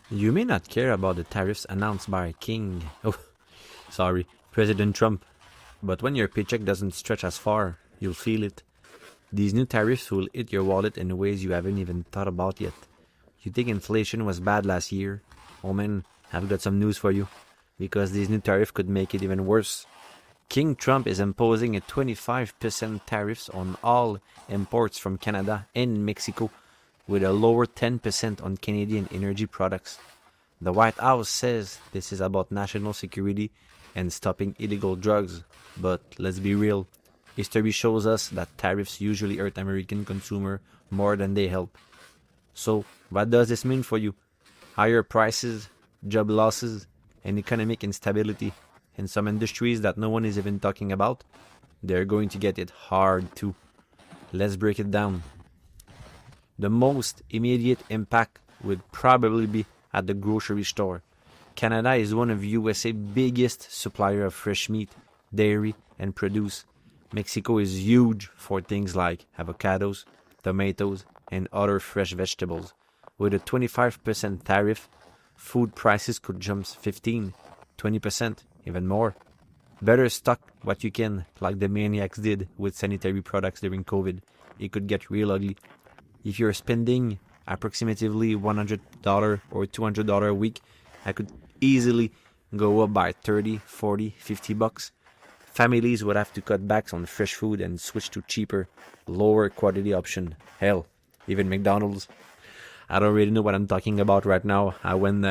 You may not care about the tariffs announced by President Trump, but when your paycheck doesn't stretch as far, you'll feel it. These new tariffs will hit your wallet in ways you haven't even thought about yet. You think inflation was bad last year? Oh man, I've got some news for you, because these new tariffs could make it even worse. King Trump is imposing a 25% tariffs on all imports from Canada and Mexico, with a lower 10% on Canadian energy products. The White House says this is about national security and stopping illegal drugs, but let's be real. History shows us that tariffs usually hurt American consumer more than they help. So, what does this mean for you? Higher prices, job losses, and economic instability in some industries that no one is even talking about? They're going to get it hard too. Let's break it down. The most immediate impact would probably be at the grocery store. Canada is one of USA's biggest supplier of fresh meat, dairy, and produce. Mexico is huge for things like avocados, tomatoes, and other fresh vegetables. With a 25% tariff, food prices could jump 15, 20%, even more. Better stock what you can, like the maniacs did with sanitary products during COVID. It could get real ugly. If you're spending approximately $100 or $200 a week, I could easily go up by 30, 40, 50 bucks. Families would have to cut back on fresh food and switch to cheaper, lower quality option. Hell, even McDonald's. I don't really know what I'm talking about right now. I went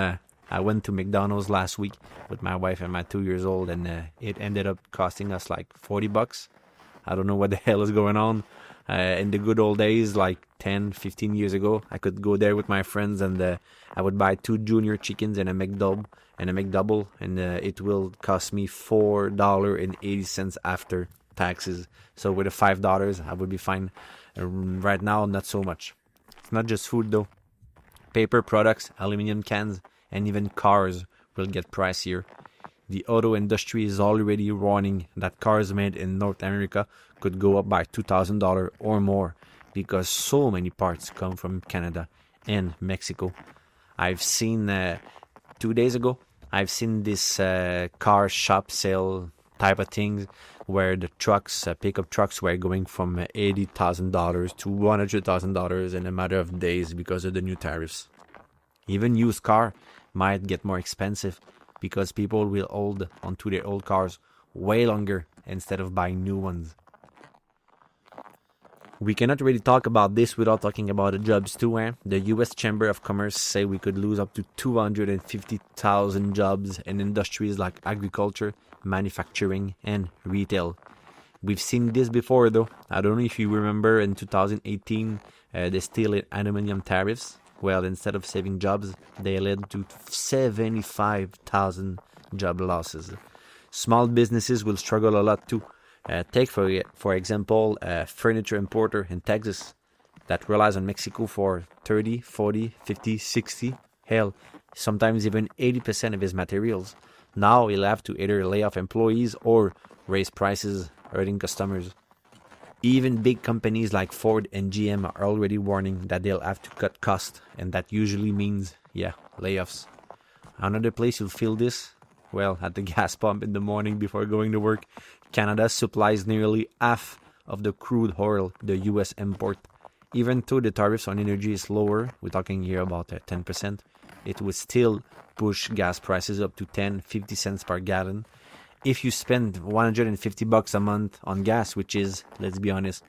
to McDonald's last week with my wife and my 2 years old, and it ended up costing us like 40 bucks. I don't know what the hell is going on. In the good old days, like 10, 15 years ago, I could go there with my friends and I would buy 2 junior chickens and a McDouble, and it will cost me $4.80 after taxes. So with the $5, I would be fine. Right now, not so much. It's not just food though. Paper products, aluminum cans, and even cars will get pricier. The auto industry is already warning that cars made in North America could go up by $2,000 or more because so many parts come from Canada and Mexico. I've seen 2 days ago, I've seen this car shop sale type of things where the trucks, pickup trucks, were going from $80,000 to $100,000 in a matter of days because of the new tariffs. Even used car might get more expensive because people will hold onto their old cars way longer instead of buying new ones. We cannot really talk about this without talking about the jobs too. The U.S. Chamber of Commerce say we could lose up to 250,000 jobs in industries like agriculture, manufacturing, and retail. We've seen this before though. I don't know if you remember in 2018, the steel and aluminum tariffs. Well, instead of saving jobs, they led to 75,000 job losses. Small businesses will struggle a lot too. Take, for example, a furniture importer in Texas that relies on Mexico for 30, 40, 50, 60, hell, sometimes even 80% of his materials. Now he'll have to either lay off employees or raise prices, hurting customers. Even big companies like Ford and GM are already warning that they'll have to cut costs, and that usually means, layoffs. Another place you'll feel this? Well, at the gas pump in the morning before going to work. Canada supplies nearly half of the crude oil the US import. Even though the tariffs on energy is lower, we're talking here about 10%, it would still push gas prices up to 10, 50 cents per gallon. If you spend 150 bucks a month on gas, which is, let's be honest,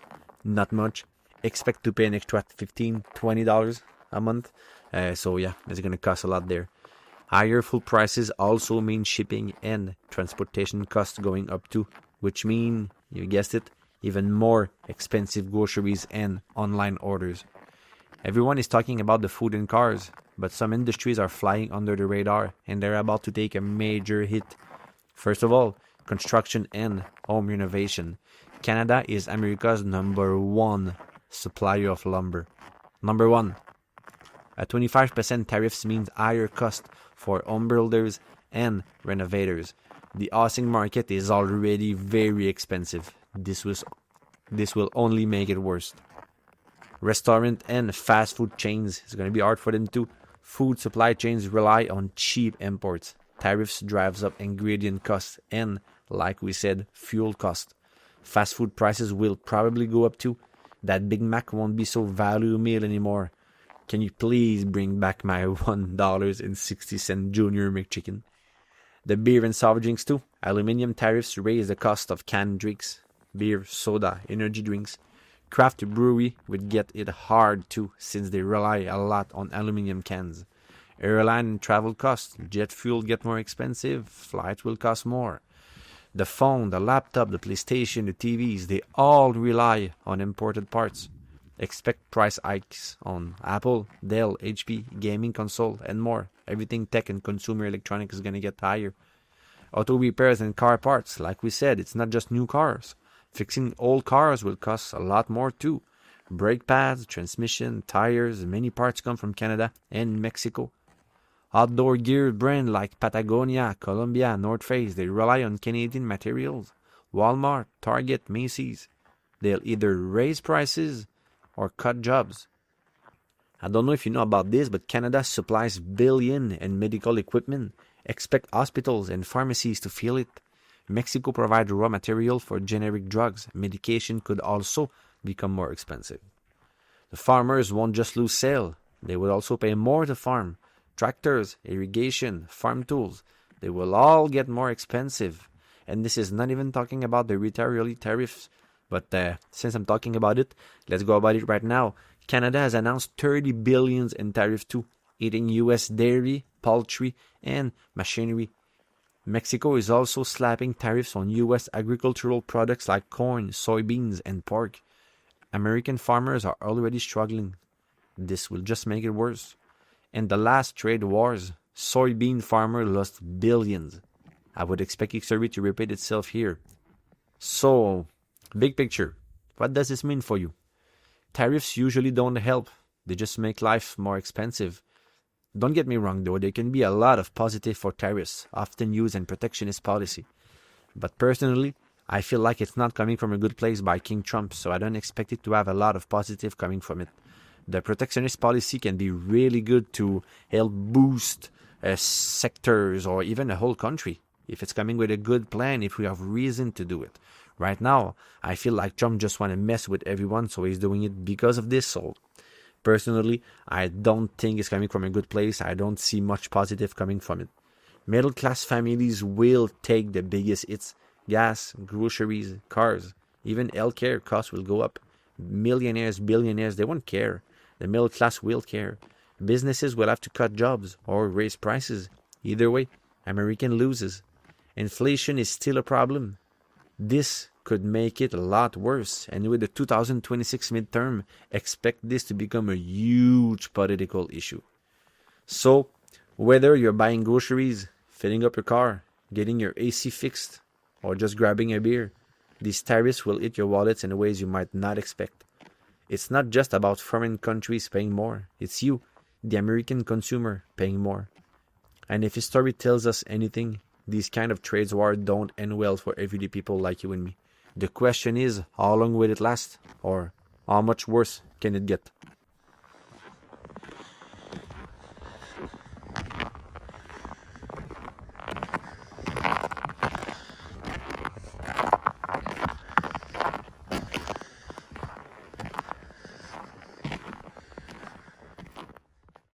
not much, expect to pay an extra $15, $20 a month. It's going to cost a lot there. Higher food prices also mean shipping and transportation costs going up too, which mean, you guessed it, even more expensive groceries and online orders. Everyone is talking about the food and cars, but some industries are flying under the radar and they're about to take a major hit. First of all, construction and home renovation. Canada is America's number 1 supplier of lumber. Number 1. A 25% tariffs means higher cost for home builders and renovators. The housing market is already very expensive. This will only make it worse. Restaurant and fast food chains is going to be hard for them too. Food supply chains rely on cheap imports. Tariffs drives up ingredient costs and, like we said, fuel costs. Fast food prices will probably go up too. That Big Mac won't be so value meal anymore. Can you please bring back my $1.60 Junior McChicken? The beer and soft drinks too. Aluminum tariffs raise the cost of canned drinks. Beer, soda, energy drinks. Craft brewery would get it hard too, since they rely a lot on aluminum cans. Airline and travel costs. Jet fuel get more expensive. Flight will cost more. The phone, the laptop, the PlayStation, the TVs, they all rely on imported parts. Expect price hikes on Apple, Dell, HP, gaming console, and more. Everything tech and consumer electronics is going to get higher. Auto repairs and car parts, like we said, it's not just new cars. Fixing old cars will cost a lot more too. Brake pads, transmission, tires, many parts come from Canada and Mexico. Outdoor gear brands like Patagonia, Columbia, North Face, they rely on Canadian materials. Walmart, Target, Macy's, they'll either raise prices or cut jobs. I don't know if you know about this, but Canada supplies billions in medical equipment. Expect hospitals and pharmacies to feel it. Mexico provides raw material for generic drugs. Medication could also become more expensive. The farmers won't just lose sales. They will also pay more to farm. Tractors, irrigation, farm tools, they will all get more expensive. And this is not even talking about the retaliatory tariffs. But since I'm talking about it, let's go about it right now. Canada has announced $30 billion in tariffs too, hitting U.S. dairy, poultry, and machinery. Mexico is also slapping tariffs on U.S. agricultural products like corn, soybeans, and pork. American farmers are already struggling. This will just make it worse. In the last trade wars, soybean farmers lost billions. I would expect history to repeat itself here. So, big picture, what does this mean for you? Tariffs usually don't help. They just make life more expensive. Don't get me wrong though, there can be a lot of positive for tariffs, often used in protectionist policy. But personally, I feel like it's not coming from a good place by King Trump, so I don't expect it to have a lot of positive coming from it. The protectionist policy can be really good to help boost sectors or even a whole country. If it's coming with a good plan, if we have reason to do it. Right now, I feel like Trump just want to mess with everyone, so he's doing it because of this. So, personally, I don't think it's coming from a good place. I don't see much positive coming from it. Middle-class families will take the biggest hits. Gas, groceries, cars, even healthcare costs will go up. Millionaires, billionaires, they won't care. The middle class will care. Businesses will have to cut jobs or raise prices. Either way, American loses. Inflation is still a problem. This could make it a lot worse. And with the 2026 midterm, expect this to become a huge political issue. So, whether you're buying groceries, filling up your car, getting your AC fixed, or just grabbing a beer, these tariffs will hit your wallets in ways you might not expect. It's not just about foreign countries paying more. It's you, the American consumer, paying more. And if history tells us anything, these kind of trade wars don't end well for everyday people like you and me. The question is, how long will it last? Or how much worse can it get?